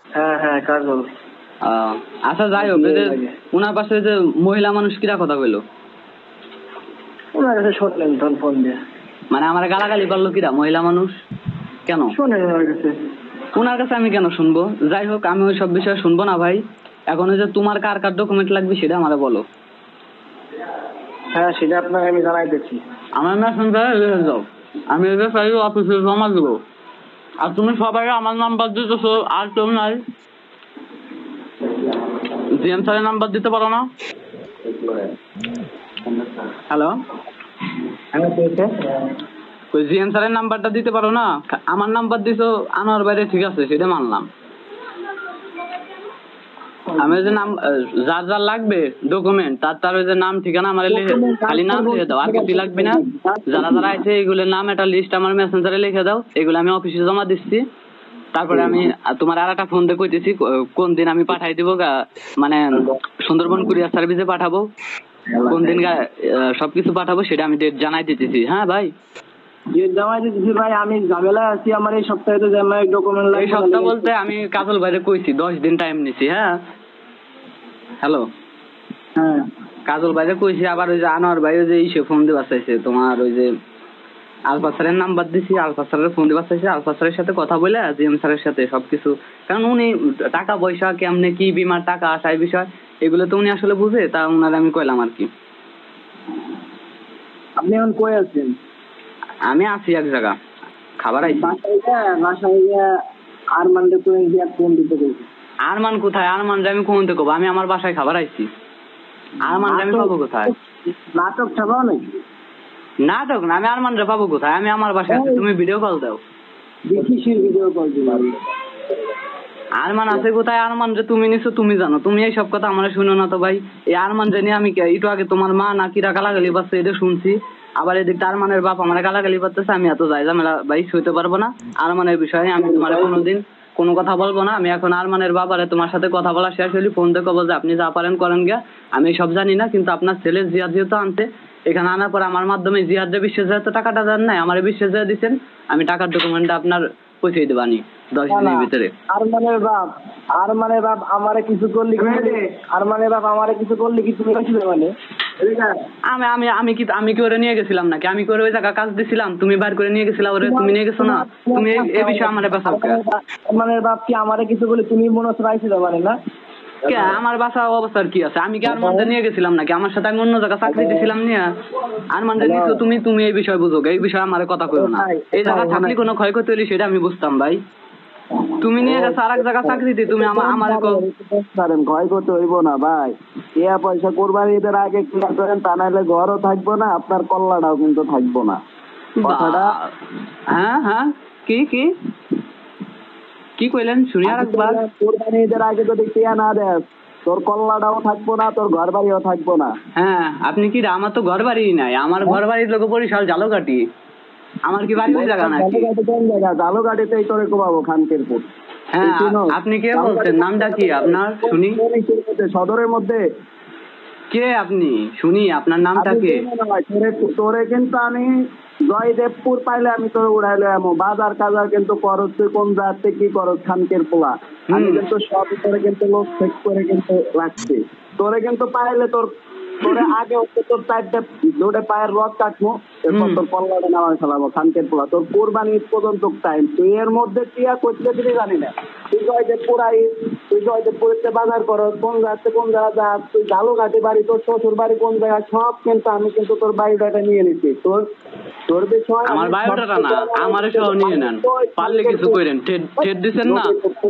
হ্যাঁ হ্যাঁ কাজল। আচ্ছা যাই হোক, ওনার পাশে যে মহিলা মানুষ কিরা কথা কইলো? ওনার কাছে শুনলেন তখন ফোন দিয়ে, মানে আমার গালাগালি করলো কিরা? মহিলা মানুষ কেন শোনেন ওনার কাছে? ওনার কাছে আমি কেন শুনবো? যাই হোক, আমি ওই সব বিষয়ে শুনবো না ভাই। এখন ওই যে তোমার কার কার ডকুমেন্ট লাগবে সেটা আমারে বলো। হ্যাঁ সেটা আপনাকে আমি জানাইতেছি। আমার মেসেঞ্জারে লিখে দাও, আমি এটা চাই অফিসে জমা দেবো। আর তুমি সবাই আমার নাম্বার দিতেছো, আর কেউ নাই? জিএম স্যারের নাম্বার দিতে পারো না? হ্যালো, ওই জিএম স্যারের নাম্বারটা দিতে পারো না? আমার নাম্বার দিছো আনোয়ার বাইরে, ঠিক আছে সেটা মানলাম। আমি যে নাম যার যার লাগবে ডকুমেন্ট, তার ওই যে নাম ঠিকানা আমার খালি নাম লিখে দাও, আর কিছু লাগবে না। যারা যারা আছে এগুলোর নাম একটা লিস্ট আমার মেসেঞ্জারে লিখে দাও, এগুলো আমি অফিসে জমা দিচ্ছি। তারপরে আমি তোমার আর একটা ফোন দিয়ে কইতেছি কোন দিন আমি পাঠাই দিব, মানে সুন্দরবন কুরিয়ার সার্ভিসে পাঠাবো, কোন দিন সবকিছু পাঠাবো সেটা আমি ডেট জানাই দিতেছি। হ্যাঁ ভাই, জামাই দিতেছি ভাই, আমি ঝামেলা আছি, আমার এই সপ্তাহে তো জামাই ডকুমেন্ট লাগবে। এই সপ্তাহ বলতে আমি কাজল ভাইরে কইছি 10 দিন টাইম নিছি। হ্যাঁ হ্যালো, হ্যাঁ কাজল ভাইরে কইছি। আবার ওই যে আনোয়ার ভাই ওই যে ইসে ফোন দিবা চাইছে, তোমার ওই যে আলফা স্যারের নাম্বার দিছি, আলফা স্যারের ফোন দিবা চাইছে। আলফা স্যারের সাথে কথা বলে জিএম স্যারের সাথে সবকিছু, কারণ উনি টাকা পয়সা কেমনে কি বিমার টাকা আসার বিষয় এগুলো তো উনি আসলে বুঝে, তা উনার আমি কইলাম আর কি। আপনি এখন কই আছেন? আমি আছি এক জায়গা, খাবার আইছি। আরমানকে তো ফোন দিতে বলছি। আরমান কোথায়? আরমান যে আমি কোন থেকে? আমি আমার বাসায় খাবার আইছি। আরমান আমি পাবো কোথায়? নাটক ছাপাও নাকি? নাটক না, আমি আরমান রে পাবো কোথায়? আমি আমার বাসায় আছি, তুমি ভিডিও কল দাও। দেখি সে ভিডিও কল দিলাম। আরমান আছে কোথায়? আরমান যে তুমি নিছো তুমি জানো, তুমি এই সব কথা আমার শুনো না তো ভাই। এই আরমান জানি আমি একটু আগে তোমার মা না কিরা গালাগালি পাচ্ছে এটা শুনছি। আবার এদিকে আরমানের বাপ আমার গালাগালি পাচ্ছে, আমি এত যাই ঝামেলা ভাই সইতে পারবো না। আরমানের বিষয়ে আমি তোমার কোনোদিন কোনো কথা বলবো না। আমি এখন আরমানের বাবারে তোমার সাথে কথা বলা শেষ হইলি ফোন দিয়ে কবো যে আপনি যা পারেন করেন গিয়া, আমি সব জানি না। কিন্তু আপনার ছেলে জিয়াদ যেহেতু আনতে এখানে আনার পর আমার মাধ্যমে জিয়াদ বিশ্বের যেহেতু টাকাটা দেন নাই, আমার বিশ্বের যা দিচ্ছেন, আমি টাকার ডকুমেন্টটা আপনার পৌঁছে দেবানি 10 দিনের ভিতরে। আরমানের বাপ আমারে কিছু করলি, আরমানের বাপ আমারে কিছু করলি কি তুমি কইছিলে? মানে আমি কি ওরে নিয়ে গেছিলাম নাকি? আমি করে ওই জায়গা কাজ দিছিলাম, তুমি বার করে নিয়ে গেছিলা ওরে, তুমি নিয়ে গেছো না? তুমি এই বিষয়ে আমারে বাঁচাও। আরমানের বাপ কি আমারে কিছু বলে তুমি মনে চাইছিল? মানে না কে আমার বাসা অবস্থার কি আছে? আমি কি আরমানটা নিয়ে গেছিলাম নাকি? আমার সাথে আমি অন্য জায়গা চাকরি দিছিলাম নিয়ে আরমানটা নিছো তুমি। তুমি এই বিষয় বুঝো, এই বিষয়ে আমার কথা কইও না। এই জায়গা থাকলে কোনো ক্ষয়ক্ষতি হলে সেটা আমি বুঝতাম ভাই। তুমি নিয়ে গেছো আর এক জায়গা চাকরি দিতে, তুমি আমার ভয় করতে হইব না ভাই। ইয়া পয়সা কোরবানি ঈদের আগে ক্লিয়ার করেন, তা নাহলে ঘরও থাকবো না, আপনার কল্লাটাও কিন্তু থাকবো না। কথাটা হ্যাঁ হ্যাঁ, কি কি কি কইলেন শুনি আর একবার। কোরবানি ঈদের আগে যদি টিয়া না দেস, তোর কল্লাটাও থাকবো না, তোর ঘর বাড়িও থাকবো না। হ্যাঁ আপনি কি? আমার তো ঘর বাড়ি নাই, আমার ঘর বাড়ির লোক বরিশাল জালুঘাটি। আমার কি বাড়ি ওই জায়গা নাকি? জালুঘাটিতেই তোরে ঘুমাবো, খানকেরপুর। হ্যাঁ আপনি কে বলছেন? নামটা কি আপনার শুনি? সদরের মধ্যে কে আপনি শুনি? আপনার নামটা কে? তোরে কিন্তু আমি জয়দেবপুর পাইলে আমি তোর উড়াইলে এমন বাজার কাজার কিন্তু করস, তুই কোন জায়গাতে কি করস খানকের পোলা। আমি কিন্তু সব করে কিন্তু লোক চেক করে কিন্তু রাখছি। তোরে কিন্তু পাইলে তোরে আগে হচ্ছে তোর চারটে দুটো পায়ের রথ কাটবো, এরপর তোর পল্লাটা নামায় ফেলাবো খানকের পোলা। তোর কোরবানি ঈদ পর্যন্ত টাইম, তুই এর মধ্যে টিয়া করতে দিবি জানি না। তুই জয়দেবপুর আইস, তুই জয়দেবপুরেতে বাজার করস, কোন জায়গাতে কোন জায়গা যাস, তুই ঝালুঘাটি বাড়ি, তোর শ্বশুর বাড়ি কোন জায়গায়, সব কিন্তু আমি কিন্তু তোর বায়োডাটা নিয়ে নিচ্ছি। তোর বিষয় আমার বায়োডাটা না, আমার সহ নিয়ে নেন। পারলে কিছু করেন, ঠেট দিচ্ছেন না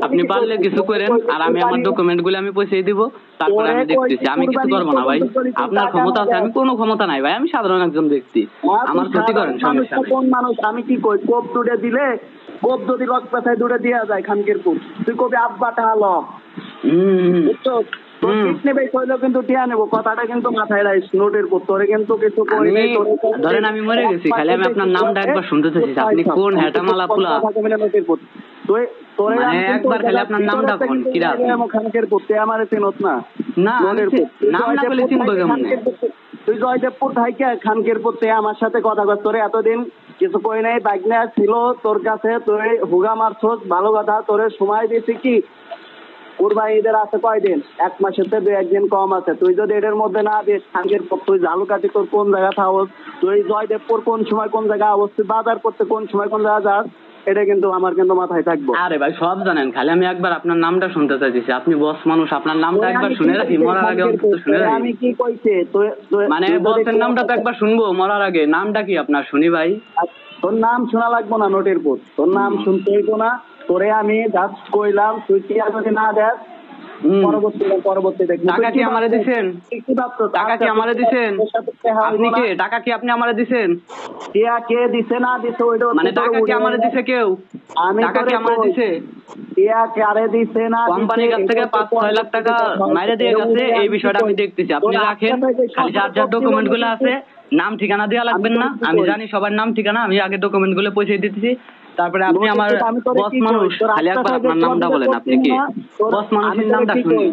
আপনি, পারলে কিছু করেন। আর আমি আমার ডকুমেন্ট গুলো আমি পৌঁছে দিব, তারপরে আমি দেখতেছি। আমি কিছু করবো না ভাই, আপনার ক্ষমতা আছে, আমি কোনো ক্ষমতা নাই ভাই। আমি সাধারণ একজন ব্যক্তি, আমার ক্ষতি করেন সমস্যা নেই। কোন মানুষ আমি কি কই? কোপ দুটে দিলে, কোপ যদি রক পেছায় দুটে দেওয়া যায় খানকেরপুর, তুই কবি আব্বাটা আলো কিন্তু টিয়া নেবো, কথাটা কিন্তু মাথায় রাখিস নোটের পর। তোরে কিন্তু কিছু ধরেন আমি মরে গেছি, খালি আমি আপনার নামটা একবার শুনতে চাইছি, আপনি কোন হেটামালা পোলা? একবার খালি আপনার নামটা কোন কিরা? খানকের পড়তে আমার চিনত না? না নাম না বলে চিনবো কেমন? তুই জয়দেবপুর থাইকে খানকের পড়তে আমার সাথে কথা কর। তোরে এতদিন কিছু কই নাই, বাইক নিয়ে ছিল তোর কাছে, তুই হুগা মারছস, ভালো কথা। তোরে সময় দিয়েছি কি, কুরবানি ঈদের আছে কয়দিন, 1 মাসের থেকে 2-1 দিন কম আছে। তুই যদি এটার মধ্যে না দিস, খানকের তুই ঝালুকাঠি তোর কোন জায়গা থাকস, তুই জয়দেবপুর কোন সময় কোন জায়গায় অবস্থিত, বাজার করতে কোন সময় কোন জায়গায় যাস, এটা কিন্তু আমার কিন্তু মাথায় থাকবো। আরে ভাই সব জানেন, খালি আমি একবার আপনার নামটা শুনতে চাইছি। আপনি বস মানুষ, আপনার নামটা একবার শুনে রাখি, মরার আগে অন্তত শুনে রাখি। আমি কি কইছে মানে বসের নামটা তো একবার শুনবো মরার আগে। নামটা কি আপনার শুনি ভাই? তোর নাম শোনা লাগবো না নোটের পর, তোর নাম শুনতে হইতো না। তোরে আমি জাস্ট কইলাম, তুই কি আর যদি না দেখ পরবর্তী দেখবো। টাকা কি আমারে দিছেন? টাকা কি আমারে দিছেন? আপনি কে? টাকা কি আপনি আমারে দিছেন? কে দিছে না দিছে ওইটা মানে টাকা কি আমারে দিছে কেউ? টাকা কি আমারে দিছে? কারে দিছে না কোম্পানির কাছ থেকে 5-6 লাখ টাকা মাইরে দিয়ে গেছে, এই বিষয়টা আমি দেখতেছি। আপনি রাখেন, খালি যার যার ডকুমেন্ট গুলো আছে নাম ঠিকানা দেওয়া লাগবেন না। আমি জানি সবার নাম ঠিকানা, আমি আগে ডকুমেন্ট গুলো পৌঁছে দিতেছি। তারপরে আপনি আমার বস মানুষ, খালি একবার আপনার নামটা বলেন। আপনি কি বস মানুষের নামটা শুনি?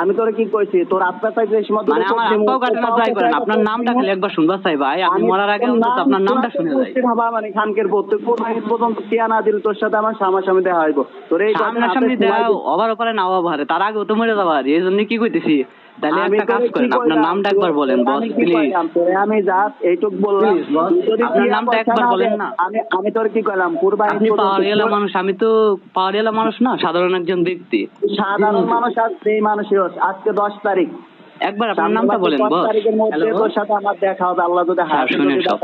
আমি তোরে কি কইছি, তোর আত্মাটাই যে সীমা, মানে আমার আত্মাও কাটে না যাই করেন, আপনার নামটা খালি একবার শুনবার চাই ভাই। আমি মরার আগে অন্তত আপনার নামটা শুনে যাই। মানে খানকের প্রত্যেক পর্যন্ত টিয়া না দিল, তোর সাথে আমার সামনাসামনি দেখা হইব। তোর এই সামনাসামনি দেখা ওভার ওপারে না ওভারে, তার আগে তো মরে যাবার, এই জন্য কি কইতেছি। তাহলে একটা কাজ করেন, আপনার নামটা একবার বলেন বস প্লিজ। আমি জাস্ট এইটুক বললাম, আপনার নামটা একবার বলেন না। আমি তোর কি কইলাম, কুরবানি আপনি পাওয়ারিয়ালা মানুষ, আমি তো পাওয়ারিয়ালা মানুষ না, সাধারণ একজন ব্যক্তি। সাধারণ মানুষ আর সেই মানুষই আজকে 10 তারিখ, একবার আপনার নামটা বলেন বস। 10 তারিখের মধ্যে তোর সাথে আমার দেখা হবে, আল্লাহ যদি শুনেন সব।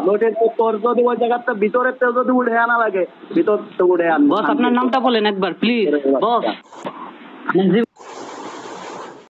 নোটের তোর যদি ওই জায়গাটা ভিতরের তেল যদি উঠে আনা লাগে, ভিতর তো উঠে আন। বস আপনার নামটা বলেন একবার প্লিজ বস।